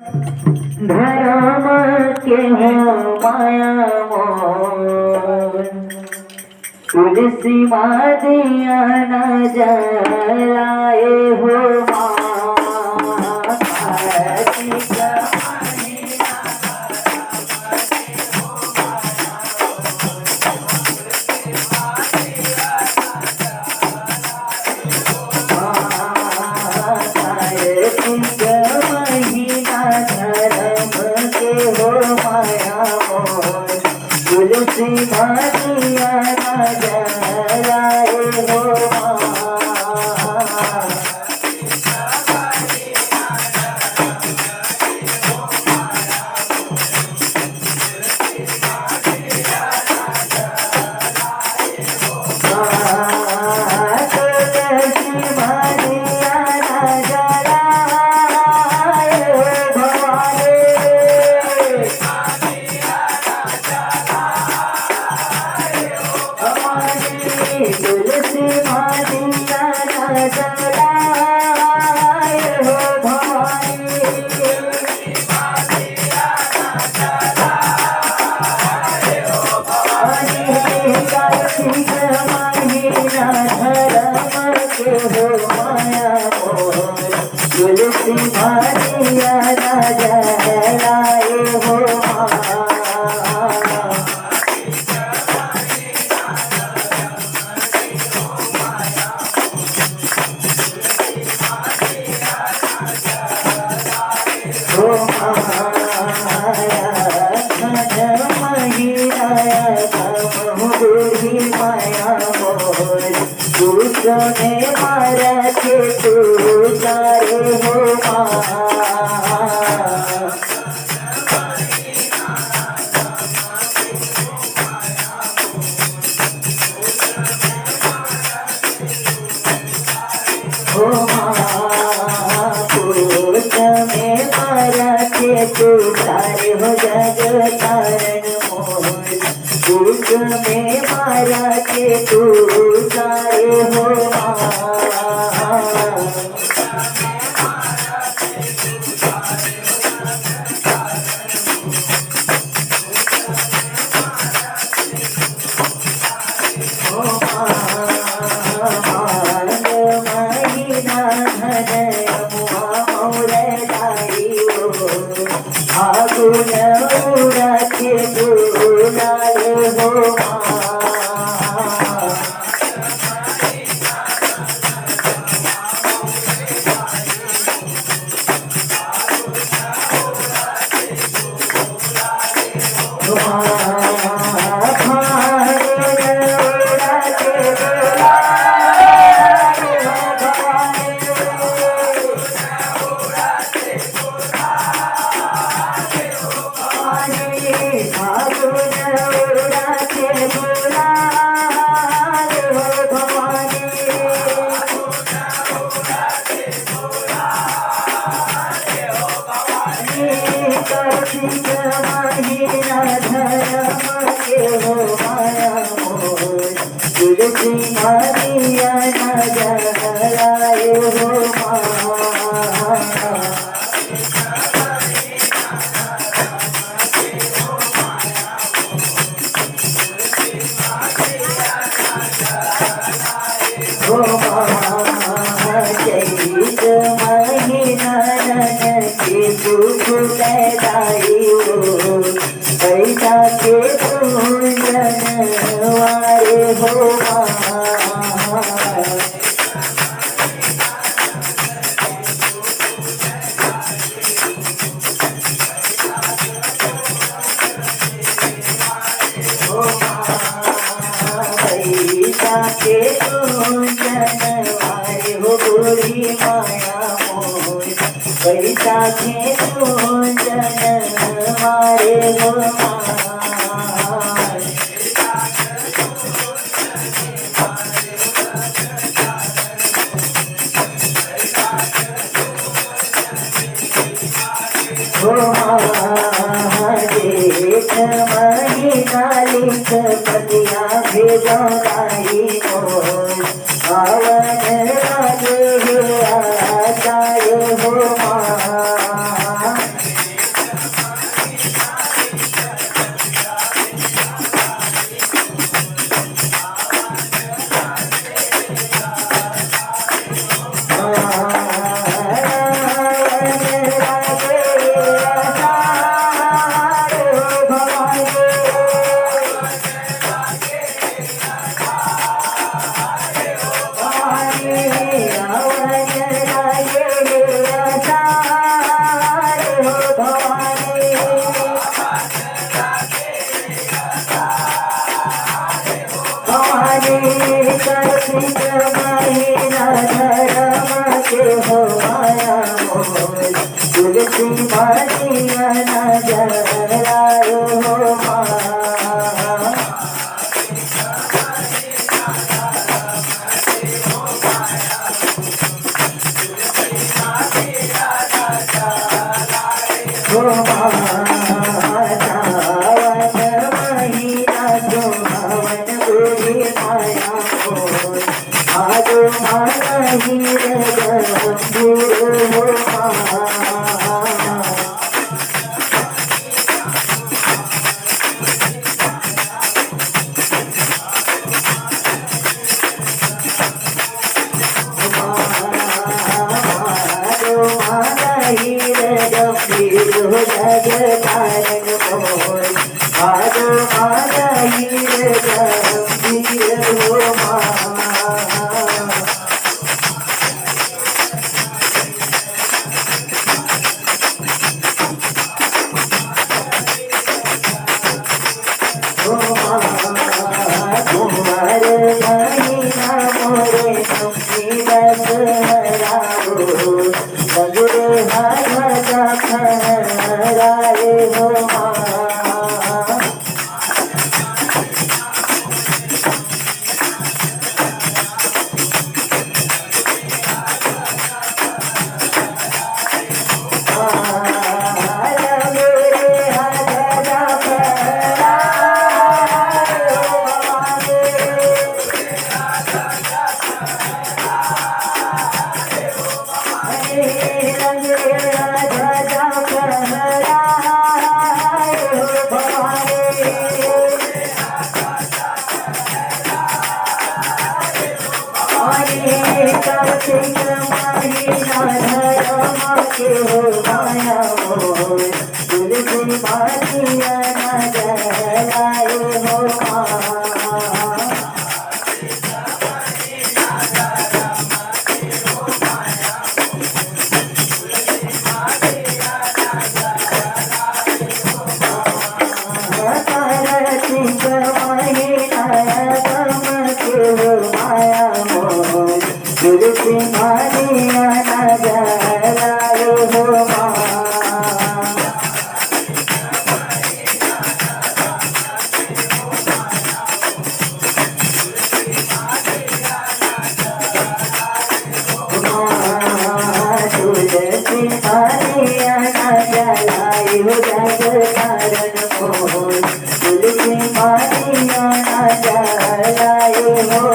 धर्म के हो माया मोर तुलसी मादिया न जलाए हो तुलसी मादिया न जलाए हो तुलसी मादिया न जलाए हो भवानी कार्तिक महीना धर्म के हो माया मोर तुलसी मादिया न जलाए हो माया मोर तुझने मारा के तू सारे हो तुझने मारा के तू सारे हो जग तारण मोर तुझ में मारा के तू सारे हो महीना धन आगुन उड़ा के दुलारे हो कार्तिक महीना धर्म के हो माया मोर तुलसी मादिया न जलाए हो चैत महीना के दुख पैदाई हो पैसा के पूजन वारे हो पैसा के पूजन वारे हो गोरी माया मोर पैसा के पूजन वारे हो जेठ महीना लिख पतिया भेजाई मोर पावन लागे आचार्य हो मारिया नजरायो हो माँ हो माँ सावन महीना सुहावन बुरी माया मोर आजो मारा हीर गंभीर हो माँ जग कारण मोर आजो मारा हीर गंभीर हो माँ कुमार महीना मोरे तुमकी बस हराओ लगुरे हाथा खराए हो माँ कारण मोर तुलसी मारिया ना जलायो